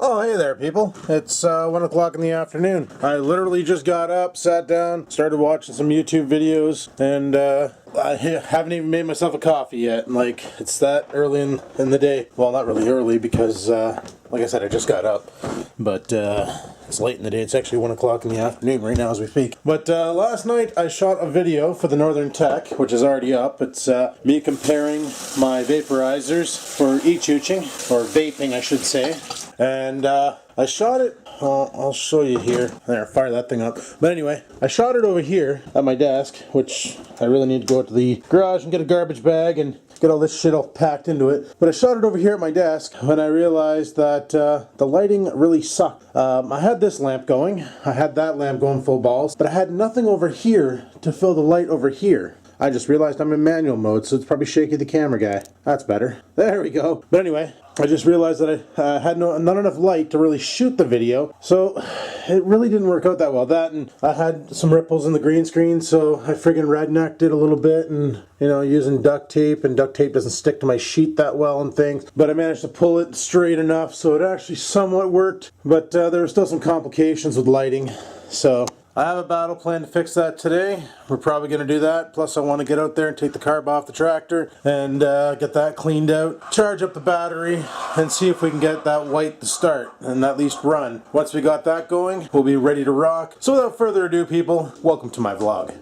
Oh, hey there, people. It's 1 o'clock in the afternoon. I literally just got up, sat down, started watching some YouTube videos, and I haven't even made myself a coffee yet. Like, it's that early in the day. Well, not really early because, like I said, I just got up. But it's late in the day. It's actually 1 o'clock in the afternoon right now as we speak. But last night I shot a video for the Northern Tech, which is already up. It's me comparing my vaporizers for e-chooching, or vaping I should say. And I shot it, I'll show you here. There, fire that thing up. But anyway, I shot it over here at my desk, which I really need to go out to the garage and get a garbage bag and get all this shit all packed into it. But I shot it over here at my desk when I realized that the lighting really sucked. I had this lamp going, I had that lamp going full balls, but I had nothing over here to fill the light over here. I just realized I'm in manual mode, so it's probably shaky the camera guy. That's better. There we go. But anyway, I just realized that I had not enough light to really shoot the video, so it really didn't work out that well. That, and I had some ripples in the green screen, so I friggin' rednecked it a little bit, and you know, using duct tape, and duct tape doesn't stick to my sheet that well and things. But I managed to pull it straight enough, so it actually somewhat worked. But there were still some complications with lighting, so I have a battle plan to fix that today. We're probably going to do that. Plus I want to get out there and take the carb off the tractor and get that cleaned out, charge up the battery, and see if we can get that white to start and at least run. Once we got that going, we'll be ready to rock. So without further ado, people, welcome to my vlog.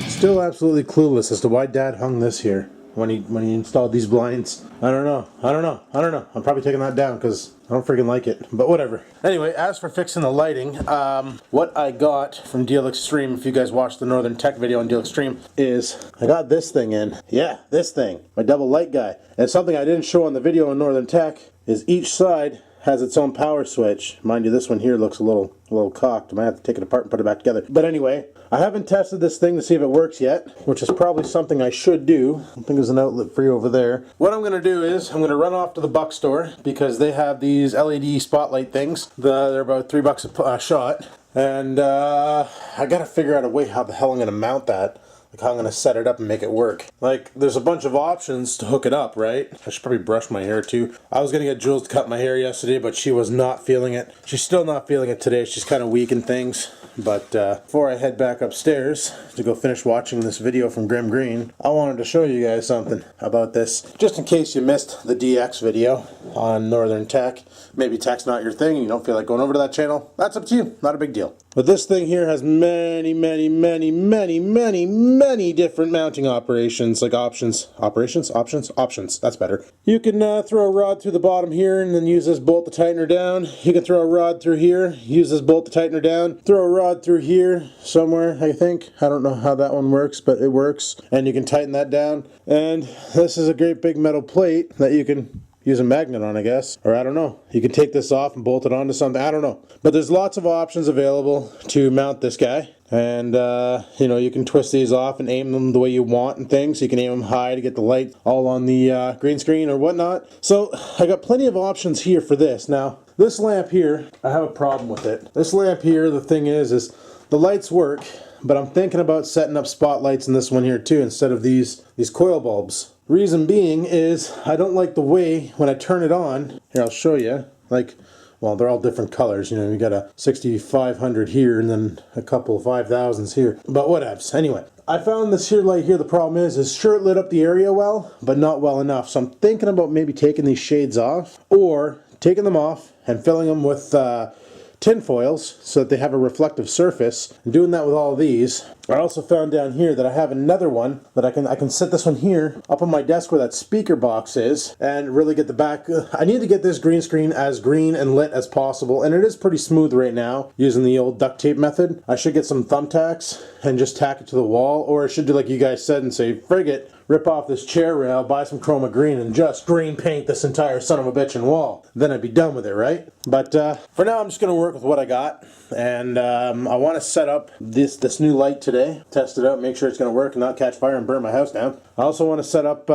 Still absolutely clueless as to why Dad hung this here when he installed these blinds. I don't know. I'm probably taking that down because I don't freaking like it, but whatever. Anyway, as for fixing the lighting, what I got from Deal Extreme, if you guys watched the Northern Tech video on Deal Extreme, is I got this thing in. Yeah, this thing, my double light guy. And something I didn't show on the video on Northern Tech is each side has its own power switch. Mind you, this one here looks a little cocked. I might have to take it apart and put it back together. But anyway, I haven't tested this thing to see if it works yet, which is probably something I should do. I think there's an outlet for you over there. What I'm going to do is I'm going to run off to the Buck store because they have these LED spotlight things. They're about $3 a shot. And I got to figure out a way how the hell I'm going to mount that. Like how I'm going to set it up and make it work. Like, there's a bunch of options to hook it up, right? I should probably brush my hair too. I was going to get Jules to cut my hair yesterday, but she was not feeling it. She's still not feeling it today. She's kind of weak in things. But before I head back upstairs to go finish watching this video from Grim Green, I wanted to show you guys something about this. Just in case you missed the DX video on Northern Tech. Maybe tech's not your thing and you don't feel like going over to that channel. That's up to you. Not a big deal. But this thing here has many different mounting operations, like options. Options. That's better. You can throw a rod through the bottom here and then use this bolt to tighten her down. You can throw a rod through here, use this bolt to tighten her down. Throw a rod through here somewhere, I think. I don't know how that one works, but it works. And you can tighten that down. And this is a great big metal plate that you can use a magnet on, I guess. Or I don't know. You can take this off and bolt it onto something. I don't know. But there's lots of options available to mount this guy. And, you know, you can twist these off and aim them the way you want and things. You can aim them high to get the light all on the green screen or whatnot. So I got plenty of options here for this. Now, this lamp here, I have a problem with it. This lamp here, the thing is the lights work, but I'm thinking about setting up spotlights in this one here too instead of these coil bulbs. Reason being is I don't like the way when I turn it on. Here, I'll show you. Like, well, they're all different colors. You know, you got a 6500 here and then a couple of 5000s here. But whatevs. Anyway, I found this here light here. The problem is sure it lit up the area well, but not well enough. So I'm thinking about maybe taking these shades off or taking them off and filling them with tin foils so that they have a reflective surface. And doing that with all of these. I also found down here that I have another one that I can set this one here up on my desk where that speaker box is and really get the back. I need to get this green screen as green and lit as possible, and it is pretty smooth right now using the old duct tape method. I should get some thumbtacks and just tack it to the wall, or I should do like you guys said and say, frig it, rip off this chair rail, buy some chroma green, and just green paint this entire son of a bitchin' wall. Then I'd be done with it, right? But for now, I'm just going to work with what I got, and I want to set up this new light today, test it out, make sure it's going to work and not catch fire and burn my house down. I also want to set up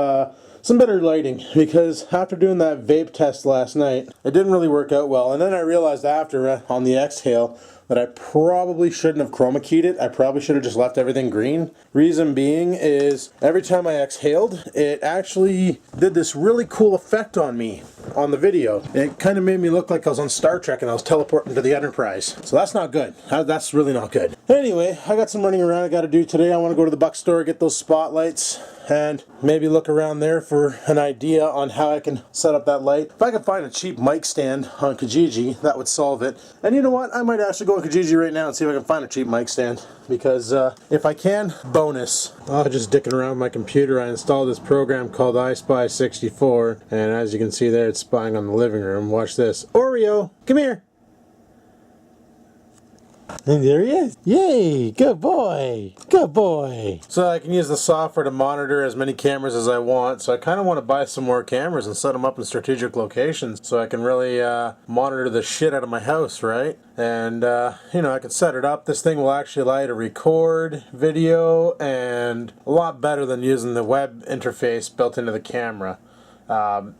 some better lighting, because after doing that vape test last night, it didn't really work out well. And then I realized after on the exhale that I probably shouldn't have chroma keyed it. I probably should have just left everything green. Reason being is every time I exhaled, it actually did this really cool effect on me on the video. It kind of made me look like I was on Star Trek and I was teleporting to the Enterprise. So that's not good. That's really not good. Anyway, I got some running around I got to do today. I want to go to the Buck store, get those spotlights, and maybe look around there for an idea on how I can set up that light. If I could find a cheap mic stand on Kijiji, that would solve it. And you know what? I might actually go on Kijiji right now and see if I can find a cheap mic stand. Because if I can, bonus. Just dicking around with my computer, I installed this program called iSpy 64. And as you can see there, it's spying on the living room. Watch this. Oreo, come here. And there he is. Yay! Good boy! Good boy! So I can use the software to monitor as many cameras as I want. So I kind of want to buy some more cameras and set them up in strategic locations so I can really monitor the shit out of my house, right? And, you know, I can set it up. This thing will actually allow you to record video, and a lot better than using the web interface built into the camera.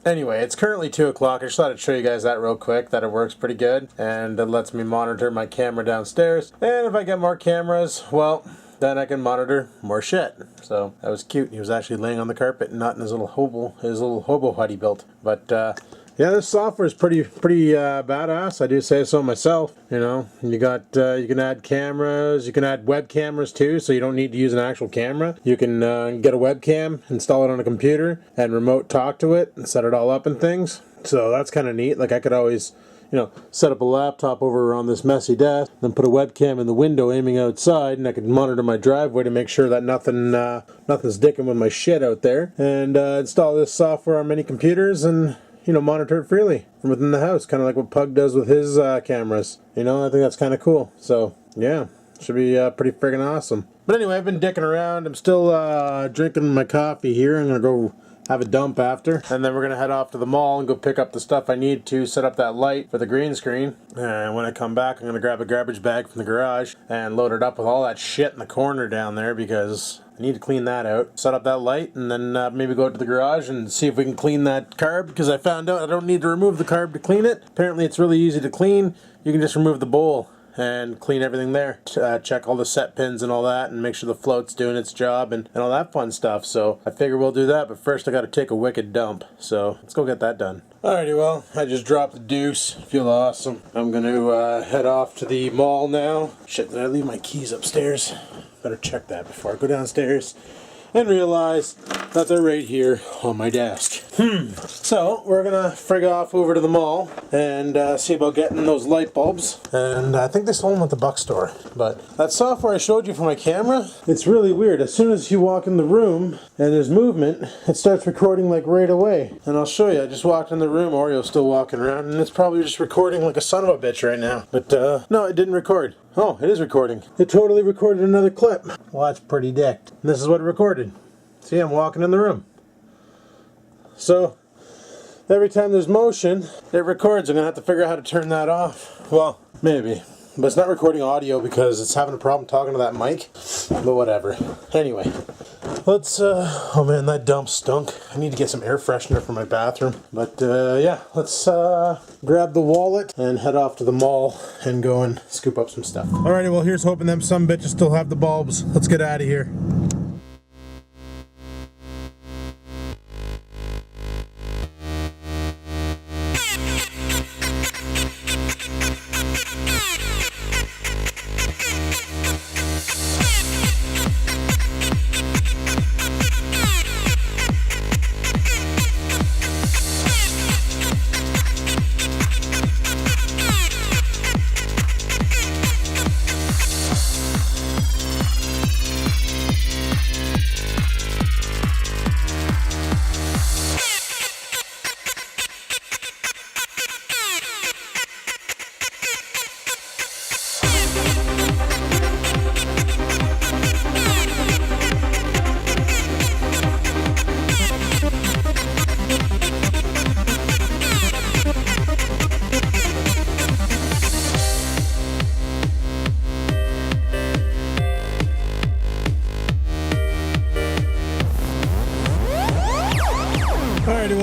Anyway, it's currently 2 o'clock. I just thought I'd show you guys that real quick, that it works pretty good, and it lets me monitor my camera downstairs. And if I get more cameras, well, then I can monitor more shit. So that was cute. He was actually laying on the carpet, not in his little hobo hut he built. But yeah, this software is pretty badass. I do say so myself. You know, you can add cameras, you can add web cameras too, so you don't need to use an actual camera. You can get a webcam, install it on a computer, and remote talk to it and set it all up and things. So that's kind of neat. Like I could always, you know, set up a laptop over on this messy desk, then put a webcam in the window aiming outside, and I could monitor my driveway to make sure that nothing's dicking with my shit out there, and install this software on many computers and, you know, monitor it freely from within the house, kind of like what Pug does with his cameras. You know, I think that's kind of cool. So, yeah, should be pretty friggin' awesome. But anyway, I've been dicking around. I'm still drinking my coffee here. I'm going to go have a dump after, and then we're going to head off to the mall and go pick up the stuff I need to set up that light for the green screen. And when I come back, I'm going to grab a garbage bag from the garage and load it up with all that shit in the corner down there, because I need to clean that out, set up that light, and then maybe go to the garage and see if we can clean that carb, because I found out I don't need to remove the carb to clean it. Apparently it's really easy to clean. You can just remove the bowl and clean everything there. Check all the set pins and all that, and make sure the float's doing its job and all that fun stuff. So I figure we'll do that, but first I gotta take a wicked dump. So let's go get that done. Alrighty, well, I just dropped the deuce. Feel awesome. I'm gonna head off to the mall now. Shit, did I leave my keys upstairs? Better check that before I go downstairs and realize that they're right here on my desk. So we're gonna frig off over to the mall and see about getting those light bulbs. And I think they sold them at the Buck store. But that software I showed you for my camera, it's really weird. As soon as you walk in the room and there's movement, it starts recording like right away. And I'll show you. I just walked in the room. Oreo's still walking around, and it's probably just recording like a son of a bitch right now. But no, it didn't record. Oh, it is recording. It totally recorded another clip. Well, that's pretty dicked. And this is what it recorded. See, I'm walking in the room. So, every time there's motion, it records. I'm going to have to figure out how to turn that off. Well, maybe. But it's not recording audio because it's having a problem talking to that mic. But whatever. Anyway, let's, oh man, that dump stunk. I need to get some air freshener for my bathroom. But, yeah, let's, grab the wallet and head off to the mall and go and scoop up some stuff. Alrighty, well, here's hoping them some bitches still have the bulbs. Let's get out of here.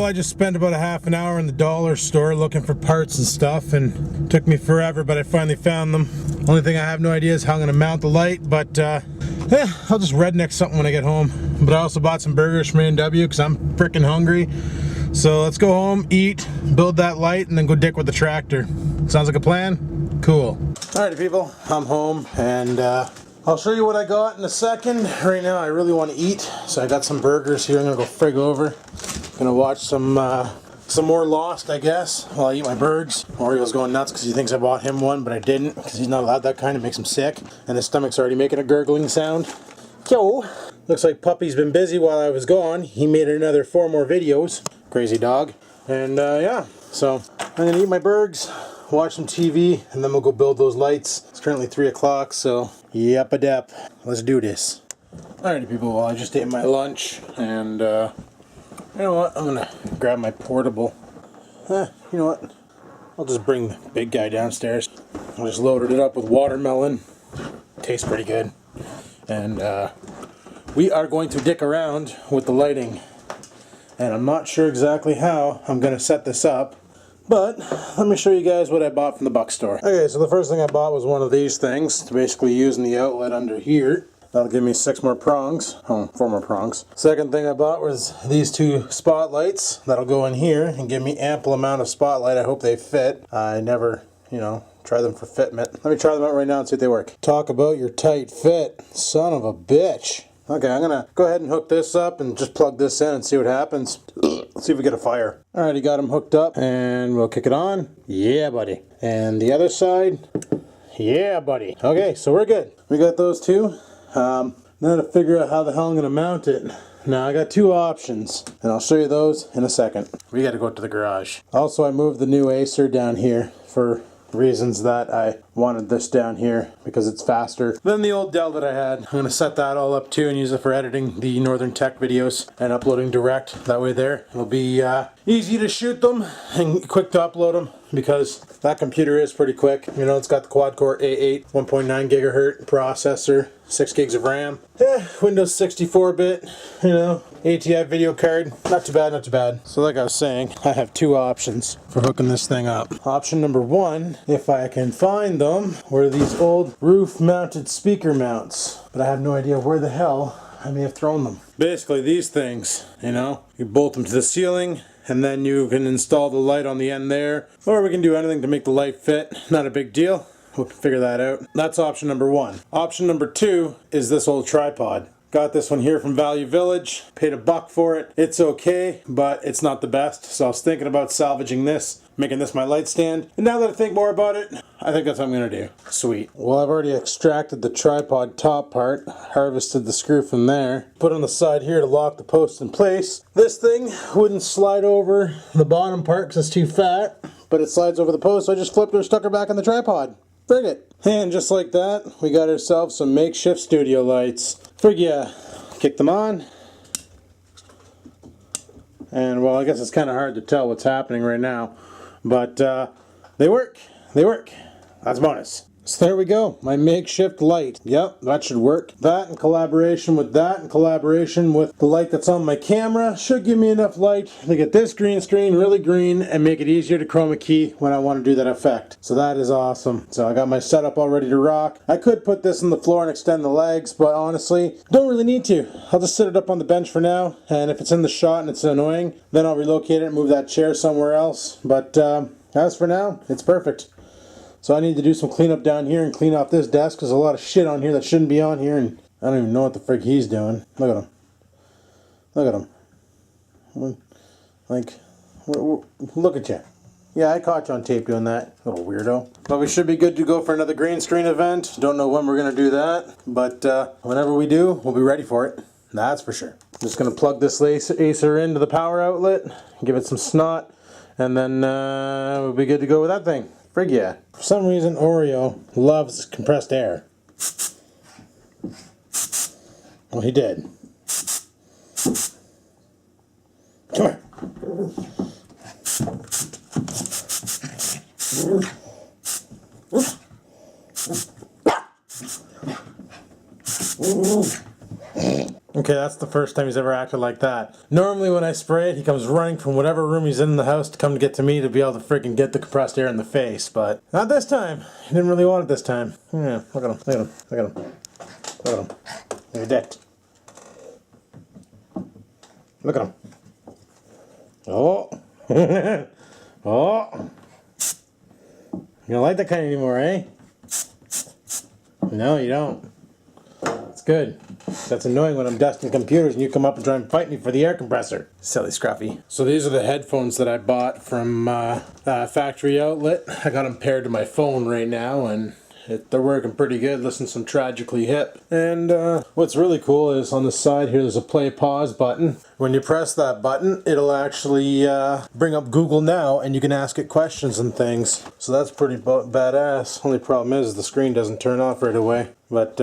I just spent about a half an hour in the dollar store looking for parts and stuff, and it took me forever, but I finally found them. Only thing I have no idea is how I'm going to mount the light, but I'll just redneck something when I get home. But I also bought some burgers from A&W because I'm freaking hungry. So let's go home, eat, build that light, and then go dick with the tractor. Sounds like a plan? Cool. Alrighty people, I'm home, and I'll show you what I got in a second. Right now I really want to eat, so I got some burgers here. I'm going to go frig over. Gonna watch some more Lost, I guess, while I eat my burgers. Oriole's going nuts because he thinks I bought him one, but I didn't, because he's not allowed that kind. It makes him sick, and his stomach's already making a gurgling sound. Yo! Looks like Puppy's been busy while I was gone. He made another 4 more videos. Crazy dog. And yeah, so I'm gonna eat my burgers, watch some TV, and then we'll go build those lights. It's currently 3 o'clock, so yep-a-dep. Let's do this. Alrighty people, well I just ate my lunch, and you know what, I'm gonna grab my portable. You know what, I'll just bring the big guy downstairs. I just loaded it up with watermelon. Tastes pretty good. And we are going to dick around with the lighting. And I'm not sure exactly how I'm gonna set this up, but let me show you guys what I bought from the Buck store. Okay, so the first thing I bought was one of these things to basically use in the outlet under here. That'll give me 6 more prongs. Oh, 4 more prongs. Second thing I bought was these 2 spotlights. That'll go in here and give me ample amount of spotlight. I hope they fit. I never, you know, try them for fitment. Let me try them out right now and see if they work. Talk about your tight fit. Son of a bitch. Okay, I'm gonna go ahead and hook this up and just plug this in and see what happens. Let's see if we get a fire. Alrighty, got them hooked up and we'll kick it on. Yeah, buddy. And the other side. Yeah, buddy. Okay, so we're good. We got those 2. Now to figure out how the hell I'm going to mount it. Now I got 2 options, and I'll show you those in a second. We got to go to the garage. Also, I moved the new Acer down here for reasons that I wanted this down here because it's faster than the old Dell that I had. I'm going to set that all up too and use it for editing the Northern Tech videos and uploading direct. That way there, it'll be easy to shoot them and quick to upload them because that computer is pretty quick. You know, it's got the quad-core A8 1.9 gigahertz processor, 6 gigs of RAM. Windows 64-bit, you know, ATI video card. Not too bad, not too bad. So like I was saying, I have 2 options for hooking this thing up. Option number 1, if I can find them, were these old roof-mounted speaker mounts. But I have no idea where the hell I may have thrown them. Basically these things, you know, you bolt them to the ceiling, and then you can install the light on the end there. Or we can do anything to make the light fit. Not a big deal. We'll figure that out. That's option number 1. Option number 2 is this old tripod. Got this one here from Value Village. Paid $1 for it. It's okay, but it's not the best. So I was thinking about salvaging this, making this my light stand. And now that I think more about it, I think that's what I'm gonna do. Sweet. Well, I've already extracted the tripod top part, harvested the screw from there, put on the side here to lock the post in place. This thing wouldn't slide over the bottom part because it's too fat, but it slides over the post, so I just flipped her, stuck her back in the tripod. Frig it. And just like that, we got ourselves some makeshift studio lights. Frig yeah. Kick them on. And well, I guess it's kind of hard to tell what's happening right now. But they work. They work. That's bonus. So there we go. My makeshift light. Yep, that should work. That in collaboration with that in collaboration with the light that's on my camera should give me enough light to get this green screen really green and make it easier to chroma key when I want to do that effect. So that is awesome. So I got my setup all ready to rock. I could put this on the floor and extend the legs, but honestly, don't really need to. I'll just sit it up on the bench for now, and if it's in the shot and it's annoying, then I'll relocate it and move that chair somewhere else. But as for now, it's perfect. So I need to do some cleanup down here and clean off this desk. There's a lot of shit on here that shouldn't be on here, and I don't even know what the frick he's doing. Look at him. Look at him. Like, look at you. Yeah, I caught you on tape doing that, little weirdo. But we should be good to go for another green screen event. Don't know when we're going to do that, but whenever we do, we'll be ready for it. That's for sure. Just going to plug this Acer into the power outlet, give it some snot, and then we'll be good to go with that thing. Frig yeah. For some reason, Oreo loves compressed air. Well, he did. Come here. Okay, that's the first time he's ever acted like that. Normally when I spray it, he comes running from whatever room he's in the house to come to get to me to be able to freaking get the compressed air in the face, but not this time. He didn't really want it this time. Yeah, look at him, look at him, look at him. Look at him. Look at that. Look at him. Oh. Oh. You don't like that kind anymore, eh? No, you don't. It's good. That's annoying when I'm dusting computers and you come up and try and fight me for the air compressor. Silly scruffy. So these are the headphones that I bought from factory outlet. I got them paired to my phone right now and they're working pretty good. Listen to some Tragically Hip. And what's really cool is on the side here there's a play pause button. When you press that button, it'll actually bring up Google Now and you can ask it questions and things. So that's pretty badass. Only problem is the screen doesn't turn off right away. But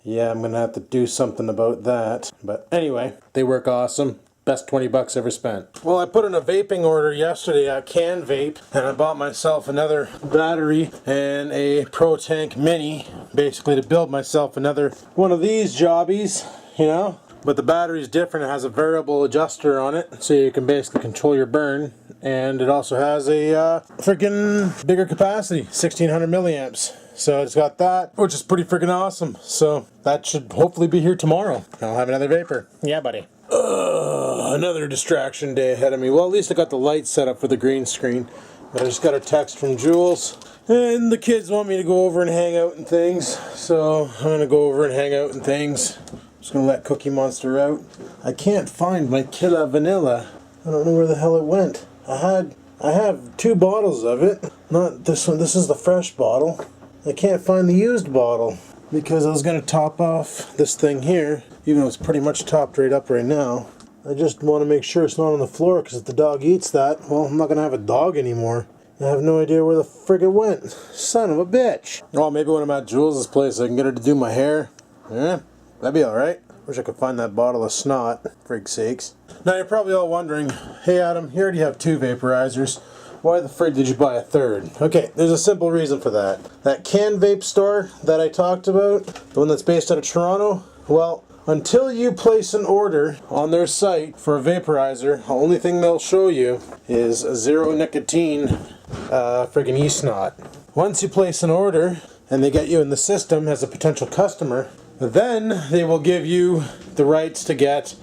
yeah, I'm gonna have to do something about that. But anyway, they work awesome. Best 20 bucks ever spent. Well, I put in a vaping order yesterday at Can Vape, and I bought myself another battery and a Pro Tank Mini, basically to build myself another one of these jobbies, you know? But the battery's different. It has a variable adjuster on it, so you can basically control your burn. And it also has a freaking bigger capacity, 1600 milliamps. So it's got that, which is pretty freaking awesome. So that should hopefully be here tomorrow. I'll have another vapor. Yeah, buddy. Another distraction day ahead of me. Well, at least I got the lights set up for the green screen. But I just got a text from Jules. And the kids want me to go over and hang out and things. So I'm going to go over and hang out and things. Just going to let Cookie Monster out. I can't find my Killa Vanilla. I don't know where the hell it went. I have 2 bottles of it. Not this one. This is the fresh bottle. I can't find the used bottle because I was going to top off this thing here, even though it's pretty much topped right up right now. I just want to make sure it's not on the floor because if the dog eats that, well, I'm not going to have a dog anymore. I have no idea where the frig it went. Son of a bitch. Oh, maybe when I'm at Jules' place I can get her to do my hair. Yeah, that'd be alright. Wish I could find that bottle of snot, frig's sakes. Now you're probably all wondering, hey Adam, you already have 2 vaporizers. Why the frig did you buy a 3rd? Okay, there's a simple reason for that. That Can Vape store that I talked about, the one that's based out of Toronto, well, until you place an order on their site for a vaporizer, the only thing they'll show you is a 0 nicotine friggin' e-snot. Once you place an order and they get you in the system as a potential customer, then they will give you the rights to get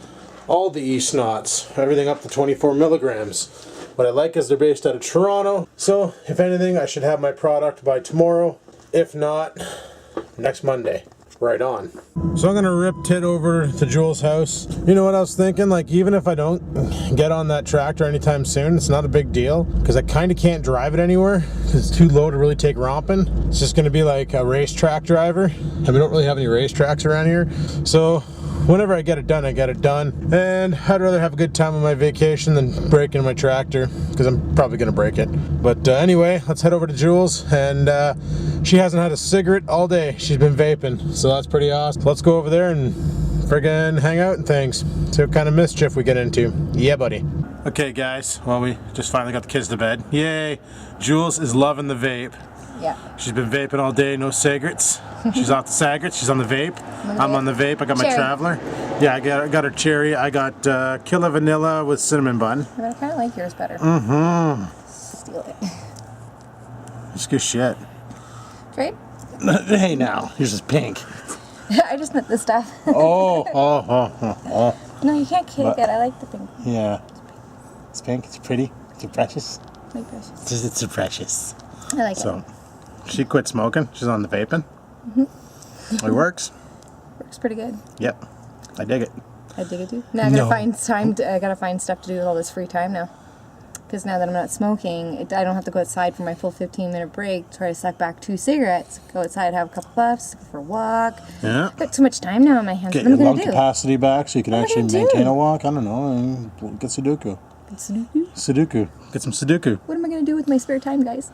all the e-snots, everything up to 24 milligrams. What I like is they're based out of Toronto, so if anything, I should have my product by tomorrow. If not, next Monday. Right on. So I'm gonna rip Tit over to Jules' house. You know what I was thinking? Like, even if I don't get on that tractor anytime soon, it's not a big deal, because I kind of can't drive it anywhere, because it's too low to really take romping. It's just gonna be like a racetrack driver, and we don't really have any racetracks around here. So whenever I get it done, I get it done. And I'd rather have a good time on my vacation than break into my tractor, because I'm probably going to break it. But anyway, let's head over to Jules. And she hasn't had a cigarette all day. She's been vaping, so that's pretty awesome. Let's go over there and friggin' hang out and things. See what kind of mischief we get into. Yeah, buddy. Okay, guys. Well, we just finally got the kids to bed. Yay. Jules is loving the vape. Yeah. She's been vaping all day, no cigarettes. She's off the cigarettes, she's on the vape. I'm on the vape, I got my Traveler. Yeah, I got her cherry. I got Killa Vanilla with cinnamon bun. But I kind of like yours better. Mm-hmm. Steal it. It's good shit. Right? Hey now, yours is pink. I just meant the stuff. Oh. No, you can't kick it. I like the pink. Yeah. It's pink, it's pretty, it's precious. Like precious. It's so precious. I like it. So, she quit smoking. She's on the vaping. It works. Works pretty good. Yep. I dig it. I dig it too. Now I gotta find stuff to do with all this free time now. Because now that I'm not smoking, I don't have to go outside for my full 15-minute break, try to suck back 2 cigarettes, go outside, have a couple puffs, go for a walk. Yeah. I've got too much time now on my hands. Get what am your I lung gonna do? capacity back so you can actually maintain a walk. I don't know. And get Sudoku. Sudoku? Sudoku. Get some Sudoku. What am I gonna do with my spare time, guys?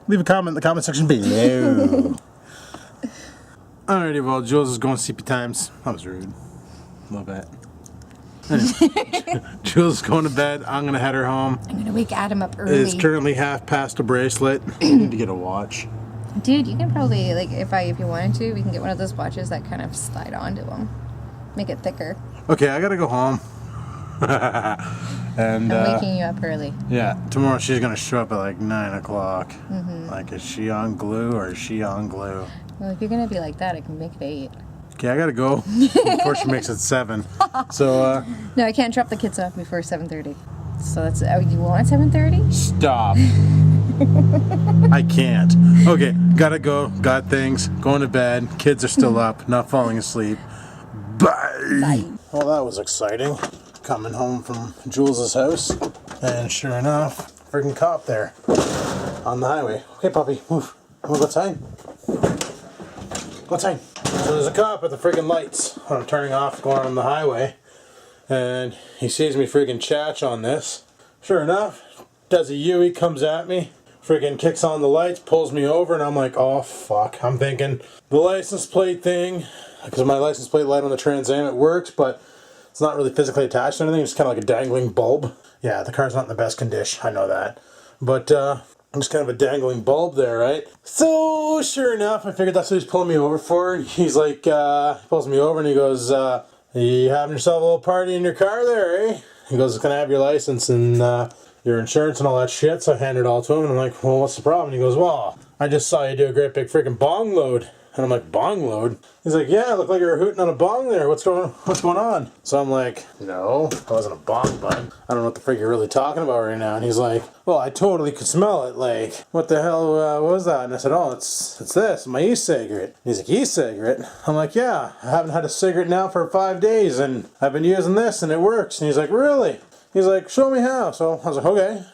Leave a comment in the comment section below. Alrighty, well, Jules is going CP times. That was rude. A little bit. Anyway, Jules is going to bed. I'm going to head her home. I'm going to wake Adam up early. It's currently half past a bracelet. I need to get a watch. Dude, you can probably, like, if you wanted to, we can get one of those watches that kind of slide onto them. Make it thicker. Okay, I gotta go home. And I'm waking you up early. yeah, tomorrow she's gonna show up at like 9 o'clock. Like, is she on glue or is she on glue? Well, if you're gonna be like that, I can make it 8. Okay, I gotta go before she makes it 7. So no, I can't drop the kids off before 7:30. So that's you want 7:30? stop. I can't. Okay, gotta go. Got things. Going to bed. Kids are still up, not falling asleep. Bye. Bye. Well, that was exciting. Coming home from Jules's house, and sure enough, freaking cop there on the highway. Okay, puppy, move. Wanna go outside? Go outside. So there's a cop at the freaking lights when I'm turning off, going on the highway, and he sees me freaking chatch on this. Sure enough, does a U-ey, comes at me, freaking kicks on the lights, pulls me over, and I'm like, oh fuck. I'm thinking the license plate thing, because my license plate light on the Trans Am, it works, but it's not really physically attached to anything. It's kind of like a dangling bulb. Yeah, the car's not in the best condition. I know that. But just kind of a dangling bulb there, right? So, sure enough, I figured that's what he's pulling me over for. He's like, he pulls me over and he goes, you having yourself a little party in your car there, eh? He goes, can I have your license and your insurance and all that shit? So I handed it all to him and I'm like, well, what's the problem? And he goes, well, I just saw you do a great big freaking bong load. And I'm like, bong load? He's like, yeah, it looked like you were hooting on a bong there. What's going on? So I'm like, no, it wasn't a bong, bud. I don't know what the freak you're really talking about right now. And he's like, well, I totally could smell it. Like, what the hell was that? And I said, oh, it's this, my e-cigarette. He's like, e-cigarette? I'm like, yeah, I haven't had a cigarette now for 5 days, and I've been using this, and it works. And he's like, really? He's like, show me how. So I was like, okay.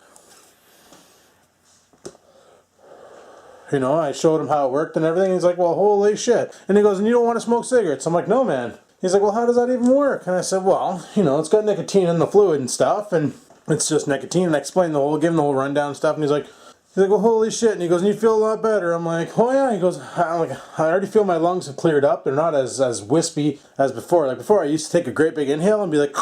You know, I showed him how it worked and everything. He's like, well, holy shit. And he goes, and you don't want to smoke cigarettes? I'm like, no, man. He's like, well, how does that even work? And I said, well, you know, it's got nicotine in the fluid and stuff, and it's just nicotine. And I explained give him the whole rundown and stuff, and he's like, well, holy shit. And he goes, and you feel a lot better. I'm like, oh, yeah. He goes, I already feel my lungs have cleared up. They're not as wispy as before. Like, before, I used to take a great big inhale and be like,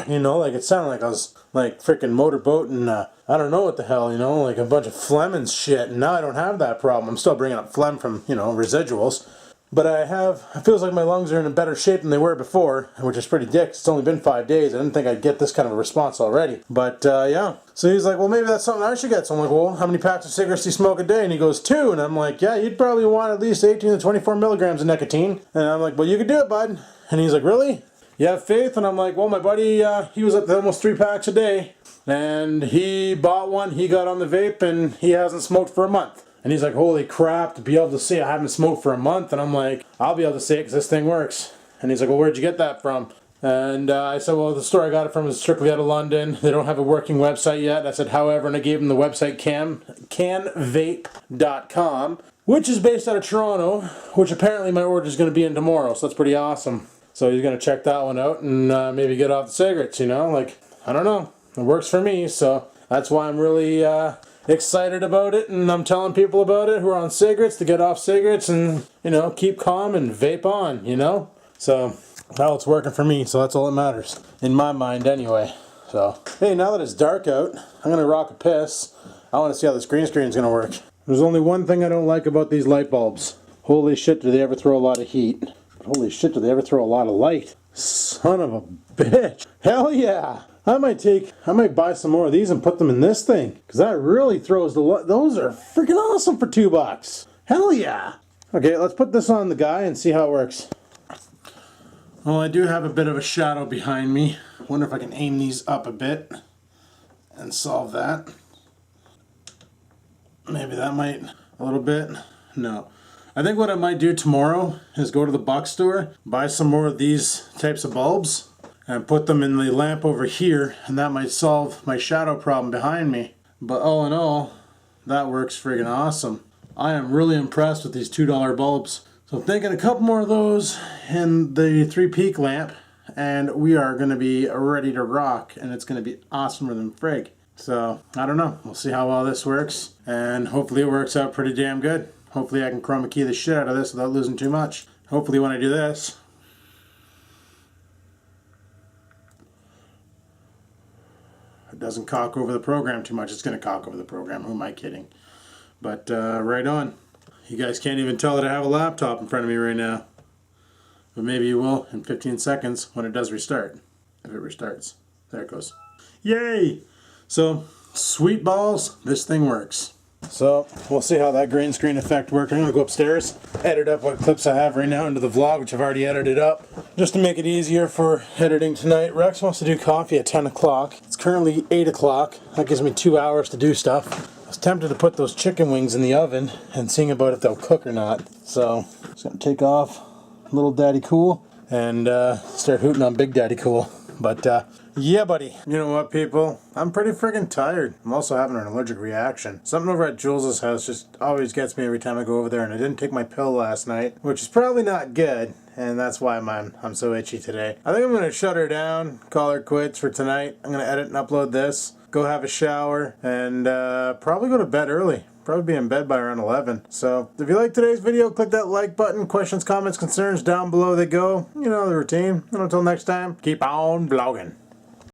you know, like, it sounded like I was, like, freaking motorboat and, I don't know what the hell, you know, like a bunch of phlegm and shit. And now I don't have that problem. I'm still bringing up phlegm from, you know, residuals. But it feels like my lungs are in a better shape than they were before, which is pretty dick. It's only been 5 days. I didn't think I'd get this kind of a response already. But, yeah. So he's like, well, maybe that's something I should get. So I'm like, well, how many packs of cigarettes do you smoke a day? And he goes, 2. And I'm like, yeah, you'd probably want at least 18 to 24 milligrams of nicotine. And I'm like, well, you could do it, bud. And he's like, really? You have faith? And I'm like, well, my buddy, he was up to almost 3 packs a day. And he bought one, he got on the vape, and he hasn't smoked for a month. And he's like, holy crap, to be able to say I haven't smoked for a month. And I'm like, I'll be able to say it because this thing works. And he's like, well, where'd you get that from? And I said, well, the store I got it from is strictly out of London. They don't have a working website yet. I said, however, and I gave him the website canvape.com, which is based out of Toronto, which apparently my order is going to be in tomorrow. So that's pretty awesome. So he's going to check that one out and maybe get off the cigarettes, you know? Like, I don't know. It works for me, so that's why I'm really excited about it, and I'm telling people about it who are on cigarettes to get off cigarettes and, you know, keep calm and vape on, you know? So, now it's working for me, so that's all that matters. In my mind, anyway. So, hey, now that it's dark out, I'm going to rock a piss. I want to see how this green screen is going to work. There's only one thing I don't like about these light bulbs. Holy shit, do they ever throw a lot of heat. Holy shit, do they ever throw a lot of light. Son of a bitch. Hell yeah. I might buy some more of these and put them in this thing. Because that really throws the light. Those are freaking awesome for $2. Hell yeah. Okay, let's put this on the guy and see how it works. Well, I do have a bit of a shadow behind me. Wonder if I can aim these up a bit and solve that. Maybe that might, a little bit. No. I think what I might do tomorrow is go to the box store, buy some more of these types of bulbs, and put them in the lamp over here, and that might solve my shadow problem behind me. But all in all, that works friggin' awesome. I am really impressed with these $2 bulbs. So I'm thinking a couple more of those in the 3-peak lamp, and we are going to be ready to rock, and it's going to be awesomer than frig. So, I don't know. We'll see how well this works, and hopefully it works out pretty damn good. Hopefully I can chroma key the shit out of this without losing too much. Hopefully when I do this, it doesn't cock over the program too much. It's going to cock over the program. Who am I kidding? But right on. You guys can't even tell that I have a laptop in front of me right now. But maybe you will in 15 seconds when it does restart. If it restarts. There it goes. Yay! So, sweet balls, this thing works. So, we'll see how that green screen effect works. I'm going to go upstairs, edit up what clips I have right now into the vlog, which I've already edited up. Just to make it easier for editing tonight. Rex wants to do coffee at 10 o'clock. It's currently 8 o'clock. That gives me 2 hours to do stuff. I was tempted to put those chicken wings in the oven and seeing about if they'll cook or not. So, just going to take off Little Daddy Cool and start hooting on Big Daddy Cool. But, yeah, buddy. You know what, people? I'm pretty friggin' tired. I'm also having an allergic reaction. Something over at Jules' house just always gets me every time I go over there, and I didn't take my pill last night, which is probably not good, and that's why I'm so itchy today. I think I'm gonna shut her down, call her quits for tonight. I'm gonna edit and upload this, go have a shower, and probably go to bed early. Probably be in bed by around 11. So, if you like today's video, click that like button. Questions, comments, concerns, down below they go. You know the routine. And until next time, keep on vlogging.